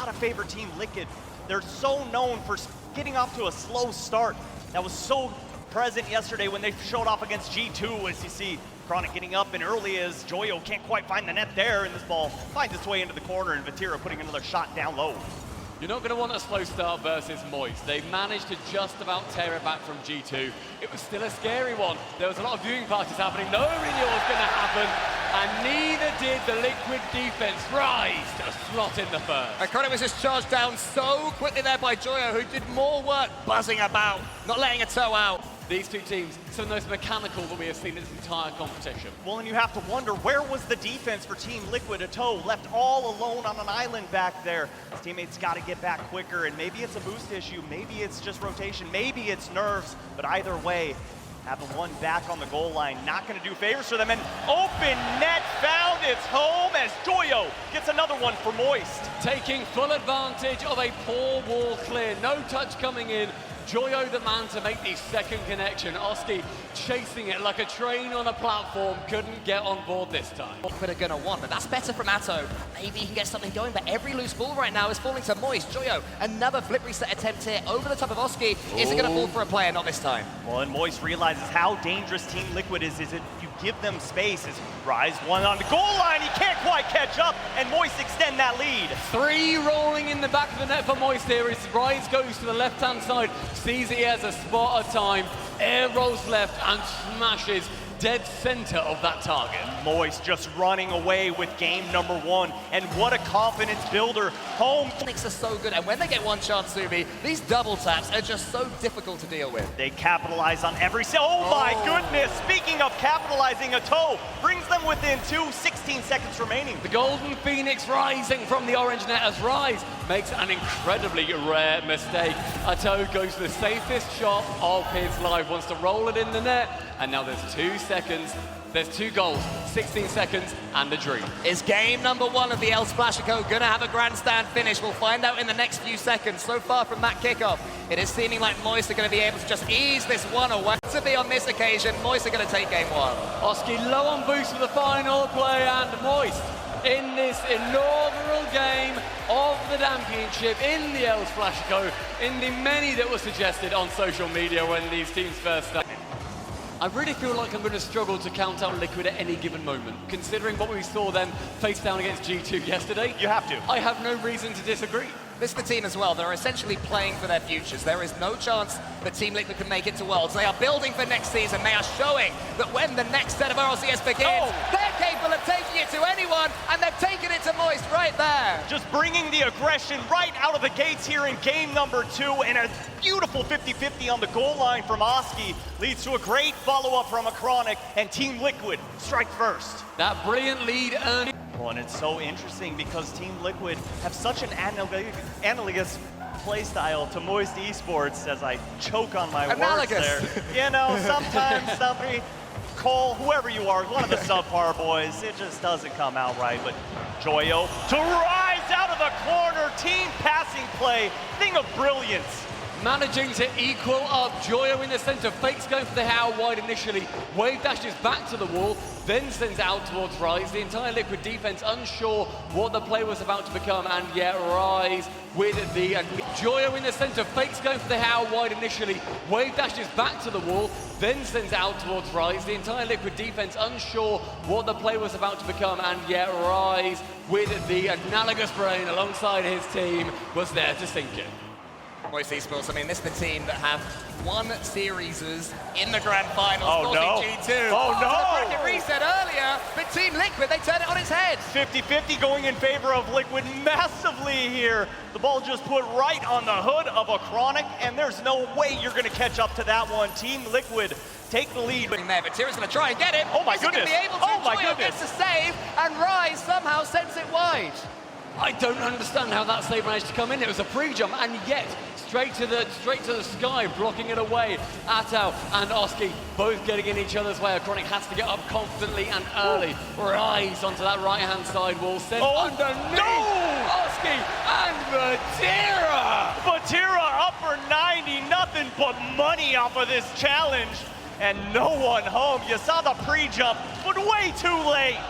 gotta favor Team Liquid. They're so known for getting off to a slow start. That was so present yesterday when they showed off against G2, as you see Chronic getting up and early as Joyo can't quite find the net there, and this ball finds its way into the corner, and Vatira putting another shot down low. You're not going to want a slow start versus Moist. They managed to just about tear it back from G2. It was still a scary one. There was a lot of viewing parties happening. No renewal was going to happen, and neither did the Liquid defense. Rise to slot in the first. And Chronic was just charged down so quickly there by Joyo, who did more work buzzing about, not letting a toe out. These two teams, some of the most mechanical that we have seen in this entire competition. Well, and you have to wonder, where was the defense for Team Liquid? A toe left all alone on an island back there. His teammates got to get back quicker, and maybe it's a boost issue, maybe it's just rotation, maybe it's nerves, but either way, having one back on the goal line, not going to do favors for them, and open net found its home as Joyo gets another one for Moist. Taking full advantage of a poor wall clear, no touch coming in. Joyo the man to make the second connection. Oski chasing it like a train on a platform, couldn't get on board this time. Liquid are gonna want, but that's better from Atto. Maybe he can get something going, but every loose ball right now is falling to Moist. Joyo, another flip reset attempt here over the top of Oski. Is it gonna fall for a player? Not this time. Well, and Moist realizes how dangerous Team Liquid is it you give them space. As Rise one on the goal line, he can't quite catch up, and Moist extend that lead. 3 rolling in the back of the net for Moist here as Rise goes to the left-hand side, sees he has a spot of time, air rolls left and smashes dead center of that target. Moist just running away with game number 1, and what a confidence builder. Home. Mechanics are so good, and when they get one chance, Subi, these double taps are just so difficult to deal with. They capitalize on every oh my goodness, speaking of capitalizing, a toe brings them within 16 seconds remaining. The Golden Phoenix rising from the orange net as Rise makes an incredibly rare mistake. Atto goes for the safest shot of his life, wants to roll it in the net, and now there's 2 seconds. There's 2 goals, 16 seconds, and a dream. Is game number 1 of the El Splashico gonna have a grandstand finish? We'll find out in the next few seconds. So far from that kickoff, it is seeming like Moist are gonna be able to just ease this one away. To be on this occasion, Moist are gonna take game 1. Oski low on boost for the final play, and Moist in this inaugural game of the championship in the El Splashico, in the many that were suggested on social media when these teams first started. I really feel like I'm going to struggle to count out Liquid at any given moment, considering what we saw them face down against G2 yesterday. You have to. I have no reason to disagree. This is the team as well. They're essentially playing for their futures. There is no chance that Team Liquid can make it to Worlds. They are building for next season. They are showing that when the next set of RLCS begins, they're capable of taking it to anyone, and they've taken it to Moist right there. Just bringing the aggression right out of the gates here in game number 2, and a beautiful 50-50 on the goal line from Oski leads to a great follow-up from a Chronic, and Team Liquid strike first. That brilliant lead early. Well, and it's so interesting because Team Liquid have such an analogous play style to Moist Esports, as I choke on my words there. You know, sometimes somebody, Cole, whoever you are, one of the subpar boys, it just doesn't come out right. But Joyo to Rise out of the corner, team passing play, thing of brilliance. Managing to equal up. Joyo in the center, fakes going for the how wide initially. Wave dashes back to the wall, then sends out towards Rise. The entire Liquid defense unsure what the play was about to become, and yet Rise with the Joyo in the center, fakes going for the how wide initially. Wave dashes back to the wall, then sends out towards Rise. The entire Liquid defense unsure what the play was about to become, and yet Rise with the analogous brain alongside his team was there to sink it. Moist Esports, I mean, this is the team that have won series in the grand finals. Oh no. G2. Oh no. The bracket reset earlier, but Team Liquid, they turn it on its head. 50-50 going in favor of Liquid massively here. The ball just put right on the hood of a Chronic, and there's no way you're gonna catch up to that one. Team Liquid take the lead. There, but Tira's gonna try and get it. Oh my Is he goodness. gonna be able to? Oh my Joyo goodness. gets the save, and Rise somehow sends it wide. I don't understand how that save managed to come in. It was a pre-jump, and yet straight to the sky, blocking it away. Atto and Oski both getting in each other's way. Chronic has to get up confidently and early. Rise onto that right-hand side wall. Sent underneath. No! Oski and Vatira. Vatira up for 90, nothing but money off of this challenge, and no one home. You saw the pre-jump, but way too late.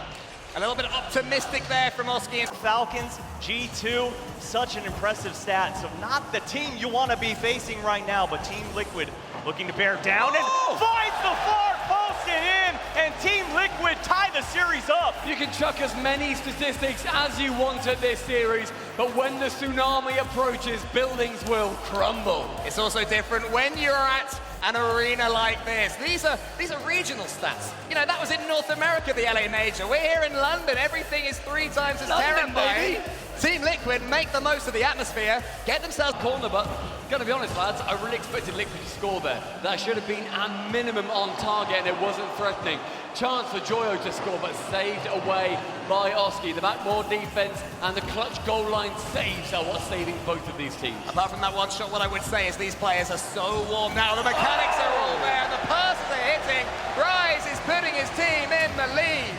A little bit optimistic there from Oski. Falcons, G2, such an impressive stat. So not the team you want to be facing right now, but Team Liquid looking to bear down and finds the far post and in, and Team Liquid tie the series up. You can chuck as many statistics as you want at this series, but when the tsunami approaches, buildings will crumble. It's also different when you're at an arena like this. These are regional stats. You know, that was in North America, the LA Major. We're here in London. Everything is 3 times as terrifying. Team Liquid make the most of the atmosphere, get themselves corner, but gonna be honest, lads, I really expected Liquid to score there. That should have been a minimum on target, and it wasn't threatening. Chance for Joyo to score, but saved away by Oski. The backboard defense and the clutch goal line saves are what's saving both of these teams. Apart from that one shot, what I would say is these players are so warm now. The mechanics are all there, and the passes are hitting. Rise is putting his team in the lead.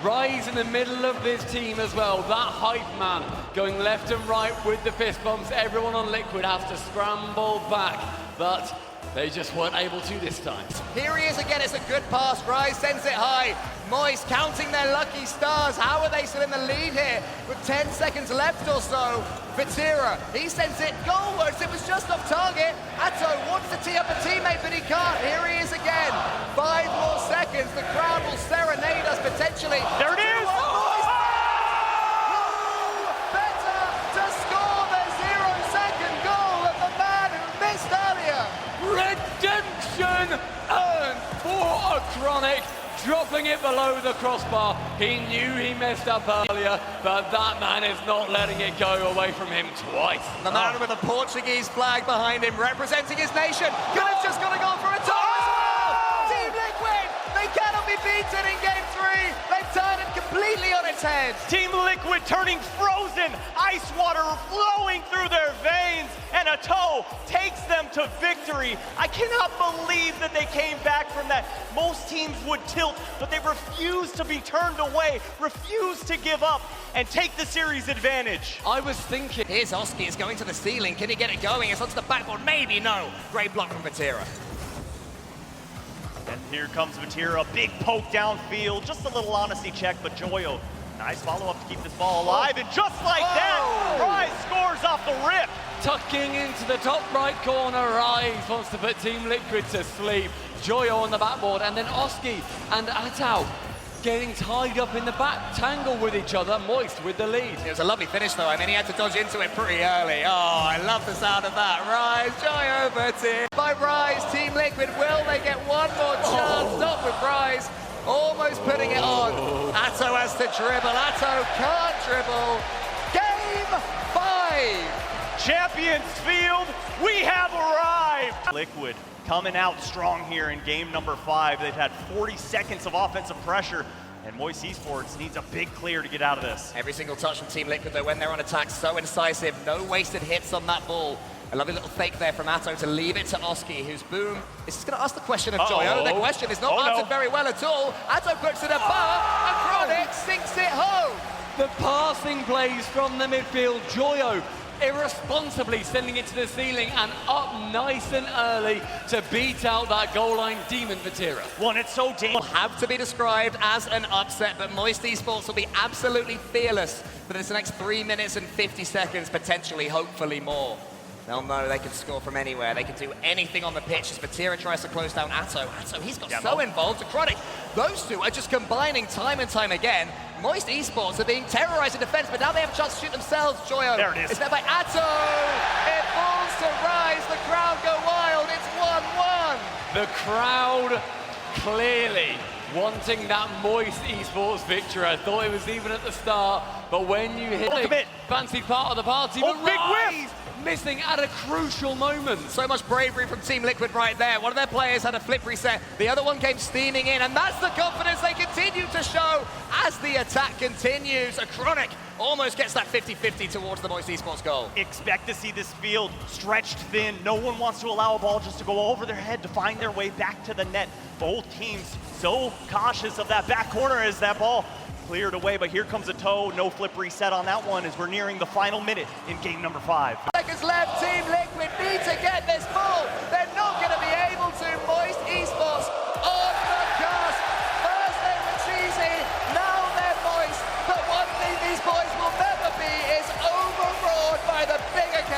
Rise in the middle of this team as well. That hype man going left and right with the fist bumps. Everyone on Liquid has to scramble back, but they just weren't able to this time. Here he is again, it's a good pass. Rise sends it high. Moist counting their lucky stars. How are they still in the lead here with 10 seconds left or so? Vatira, he sends it goalwards. It was just off target. Atto wants to tee up a teammate, but he can't. Here he is again. 5 more seconds. The crowd will serenade us potentially. There it is! Better to score the 0-second goal of the man who missed earlier. Redemption earned for a Chronic, dropping it below the crossbar. He knew he messed up earlier, but that man is not letting it go away from him twice. The man with the Portuguese flag behind him, representing his nation, could have just got a goal for a tie as well! Team Liquid, they cannot be beaten in Game 3. They've turned it completely on its head. Team Liquid turning frozen, ice water flowing through their veins, and a toe takes them to victory. I cannot believe that they came back from that. Most teams would tilt, but they refused to be turned away, refused to give up, and take the series advantage. I was thinking... Here's Oski, it's going to the ceiling. Can he get it going? It's onto the backboard. Maybe, no. Great block from Vatira. And here comes Vatira, big poke downfield, just a little honesty check, but Joyo, nice follow-up to keep this ball alive, and just like that, Rise scores off the rip. Tucking into the top right corner, Rise wants to put Team Liquid to sleep. Joyo on the backboard, and then Oski and Atau getting tied up in the back, tangle with each other. Moist with the lead. It was a lovely finish though. I mean, he had to dodge into it pretty early. Oh, I love the sound of that. Rise, Joyo Vatira by Rise. Team Liquid, will they get one more chance? Not with Rise. Almost putting it on. Atto has to dribble. Atto can't dribble. Game 5. Champions Field, we have arrived. Liquid coming out strong here in game number 5. They've had 40 seconds of offensive pressure, and Moist Esports needs a big clear to get out of this. Every single touch from Team Liquid though when they're on attack, so incisive. No wasted hits on that ball. A lovely little fake there from Atto to leave it to Oski, whose boom is just going to ask the question of Joyo. The question is not answered very well at all. Atto puts it above, and Chronic sinks it home. The passing plays from the midfield. Joyo irresponsibly sending it to the ceiling and up nice and early to beat out that goal line demon Vatira. One, it's so dangerous. Will have to be described as an upset, but Moist Esports will be absolutely fearless for this next 3 minutes and 50 seconds, potentially, hopefully more. They'll know they can score from anywhere. They can do anything on the pitch as Vatira tries to close down Atto. Atto, he's got so involved. To Chronic, those two are just combining time and time again. Moist Esports are being terrorized in defense, but now they have a chance to shoot themselves. Joyo, there it is. It's met by Atto. It falls to Rise. The crowd go wild. It's 1-1. The crowd clearly wanting that Moist Esports victory. I thought it was even at the start, but when you hit the fancy part of the party, but big Rise missing at a crucial moment. So much bravery from Team Liquid right there. One of their players had a flip reset. The other one came steaming in, and that's the confidence they continue to show as the attack continues. A Chronic almost gets that 50-50 towards the Moist Esports goal. Expect to see this field stretched thin. No one wants to allow a ball just to go over their head to find their way back to the net. Both teams so cautious of that back corner as that ball cleared away, but here comes a toe. No flip reset on that one as we're nearing the final minute in game number 5. Seconds left. Team Liquid need to get this ball. They're not